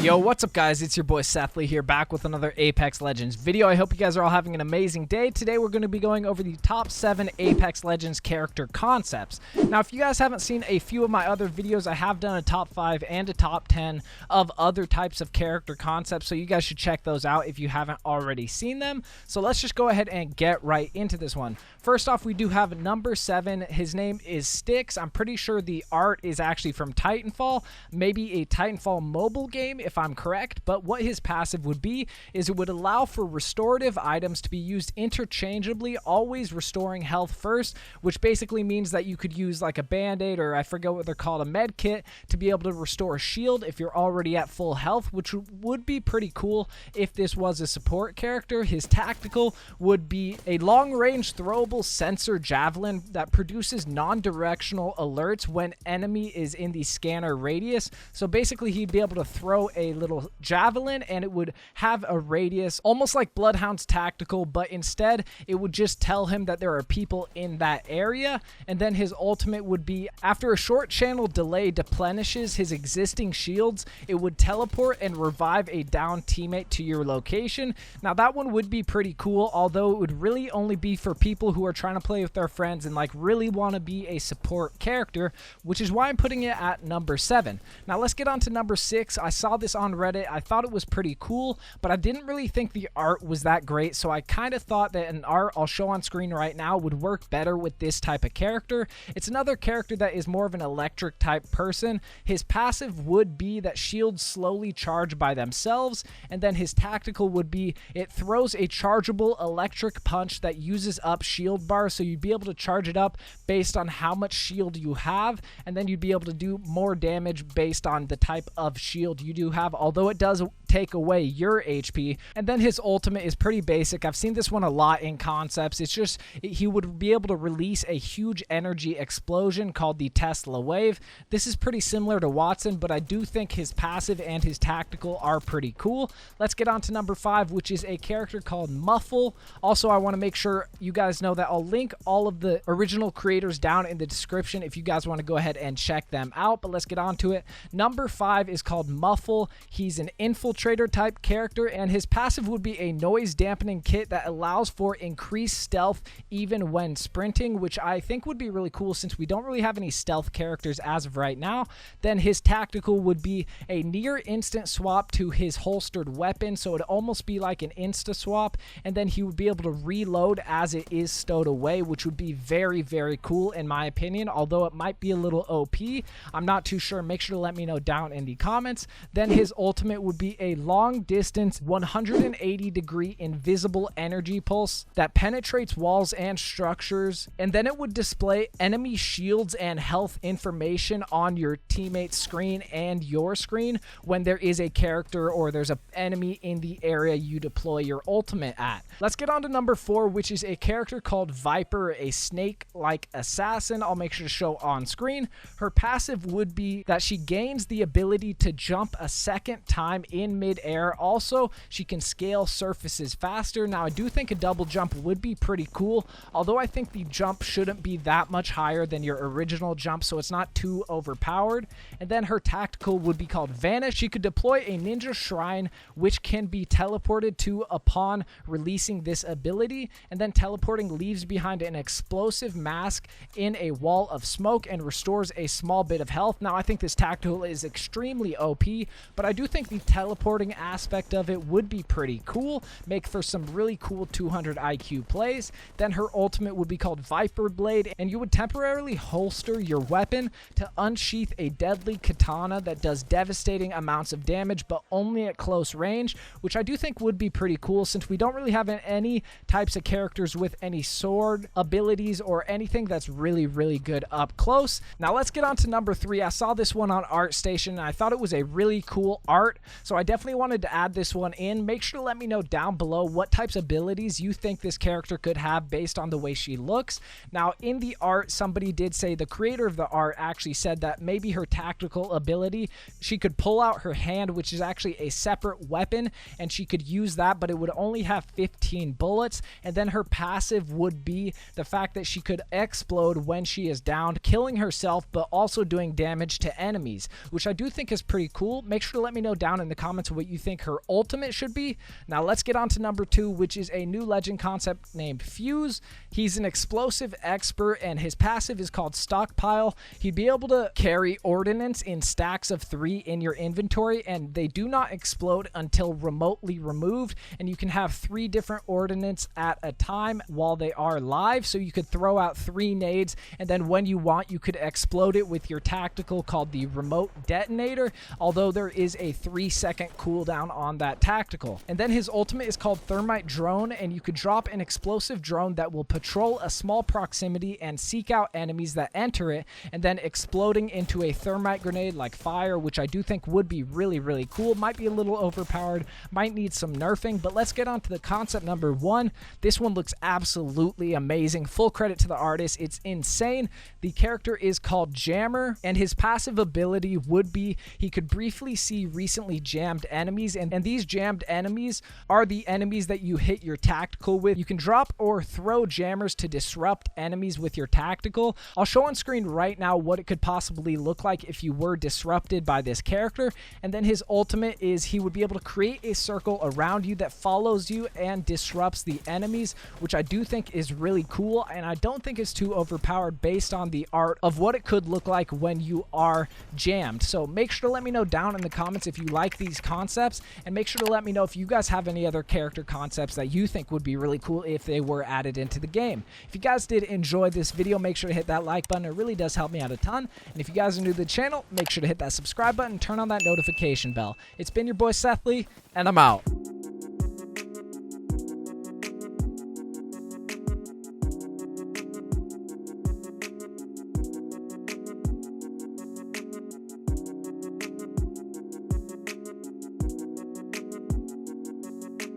Yo, what's up guys? It's your boy Sethly here, back with another Apex Legends video. I hope you guys are all having an amazing day. Today we're going to be going over the top 7 Apex Legends character concepts. Now, if you guys haven't seen a few of my other videos, I have done a top 5 and a top 10 of other types of character concepts, so you guys should check those out if you haven't already seen them. So let's just go ahead and get right into this one. First off, we do have number 7. His name is Styx. I'm pretty sure the art is actually from Titanfall, maybe a Titanfall mobile game if I'm correct, but what his passive would be is it would allow for restorative items to be used interchangeably, always restoring health first, which basically means that you could use like a band-aid, or I forget what they're called, a med kit, to be able to restore a shield if you're already at full health, which would be pretty cool if this was a support character. His tactical would be a long-range throwable sensor javelin that produces non-directional alerts when enemy is in the scanner radius. So basically he'd be able to throw a little javelin and it would have a radius almost like Bloodhound's tactical, but instead it would just tell him that there are people in that area. And then his ultimate would be, after a short channel delay deplenishes his existing shields, it would teleport and revive a down teammate to your location. Now that one would be pretty cool, although it would really only be for people who are trying to play with their friends and like really want to be a support character, which is why I'm putting it at number 7. Now let's get on to number 6. I saw this on Reddit. I thought it was pretty cool, but I didn't really think the art was that great, so I kind of thought that an art I'll show on screen right now would work better with this type of character. It's another character that is more of an electric type person. His passive would be that shields slowly charge by themselves, and then his tactical would be it throws a chargeable electric punch that uses up shield bars, so you'd be able to charge it up based on how much shield you have, and then you'd be able to do more damage based on the type of shield you do have, although it does take away your HP. And then his ultimate is pretty basic. I've seen this one a lot in concepts. It's just he would be able to release a huge energy explosion called the Tesla wave. This is pretty similar to Watson, but I do think his passive and his tactical are pretty cool. Let's get on to number 5, which is a character called Muffle. Also, I want to make sure you guys know that I'll link all of the original creators down in the description if you guys want to go ahead and check them out, but let's get on to it. Number 5 is called Muffle. He's an infiltrator type character, and his passive would be a noise dampening kit that allows for increased stealth even when sprinting, which I think would be really cool since we don't really have any stealth characters as of right now. Then his tactical would be a near instant swap to his holstered weapon, so it'd almost be like an insta swap, and then he would be able to reload as it is stowed away, which would be very, very cool in my opinion, although it might be a little OP. I'm not too sure. Make sure to let me know down in the comments. Then his ultimate would be a long distance 180 degree invisible energy pulse that penetrates walls and structures, and then it would display enemy shields and health information on your teammate's screen and your screen when there is a character or there's an enemy in the area you deploy your ultimate at. Let's get on to number 4, which is a character called Viper, a snake-like assassin. I'll make sure to show on screen. Her passive would be that she gains the ability to jump a second time in mid-air. Also, she can scale surfaces faster. Now, I do think a double jump would be pretty cool, although I think the jump shouldn't be that much higher than your original jump, so it's not too overpowered. And then her tactical would be called Vanish. She could deploy a ninja shrine, which can be teleported to upon releasing this ability, and then teleporting leaves behind an explosive mask in a wall of smoke and restores a small bit of health. Now, I think this tactical is extremely OP, but I do think the teleporting aspect of it would be pretty cool, make for some really cool 200 IQ plays. Then her ultimate would be called Viper Blade, and you would temporarily holster your weapon to unsheath a deadly katana that does devastating amounts of damage, but only at close range, which I do think would be pretty cool since we don't really have any types of characters with any sword abilities or anything that's really, really good up close. Now let's get on to number 3. I saw this one on ArtStation and I thought it was a really cool art, so I definitely definitely wanted to add this one in. Make sure to let me know down below what types of abilities you think this character could have based on the way she looks. Now, in the art, somebody did say, the creator of the art actually said that maybe her tactical ability, she could pull out her hand, which is actually a separate weapon, and she could use that, but it would only have 15 bullets. And then her passive would be the fact that she could explode when she is downed, killing herself, but also doing damage to enemies, which I do think is pretty cool. Make sure to let me know down in the comments what you think her ultimate should be. Now let's get on to number 2, which is a new legend concept named Fuse. He's an explosive expert, and his passive is called Stockpile. He'd be able to carry ordnance in stacks of 3 in your inventory, and they do not explode until remotely removed, and you can have 3 different ordnance at a time while they are live. So you could throw out 3 nades, and then when you want, you could explode it with your tactical called the remote detonator, although there is a 3-second cooldown on that tactical. And then his ultimate is called Thermite Drone, and you could drop an explosive drone that will patrol a small proximity and seek out enemies that enter it, and then exploding into a thermite grenade like fire, which I do think would be really, really cool. Might be a little overpowered, might need some nerfing, but let's get on to the concept number 1. This one looks absolutely amazing. Full credit to the artist. It's insane. The character is called Jammer, and his passive ability would be he could briefly see recently jammed enemies, and these jammed enemies are the enemies that you hit your tactical with. You can drop or throw jammers to disrupt enemies with your tactical. I'll show on screen right now what it could possibly look like if you were disrupted by this character. And then his ultimate is he would be able to create a circle around you that follows you and disrupts the enemies, which I do think is really cool, and I don't think it's too overpowered based on the art of what it could look like when you are jammed. So make sure to let me know down in the comments if you like these concepts, and make sure to let me know if you guys have any other character concepts that you think would be really cool if they were added into the game. If you guys did enjoy this video, make sure to hit that like button. It really does help me out a ton. And if you guys are new to the channel, make sure to hit that subscribe button and turn on that notification bell. It's been your boy Sethly, and I'm out.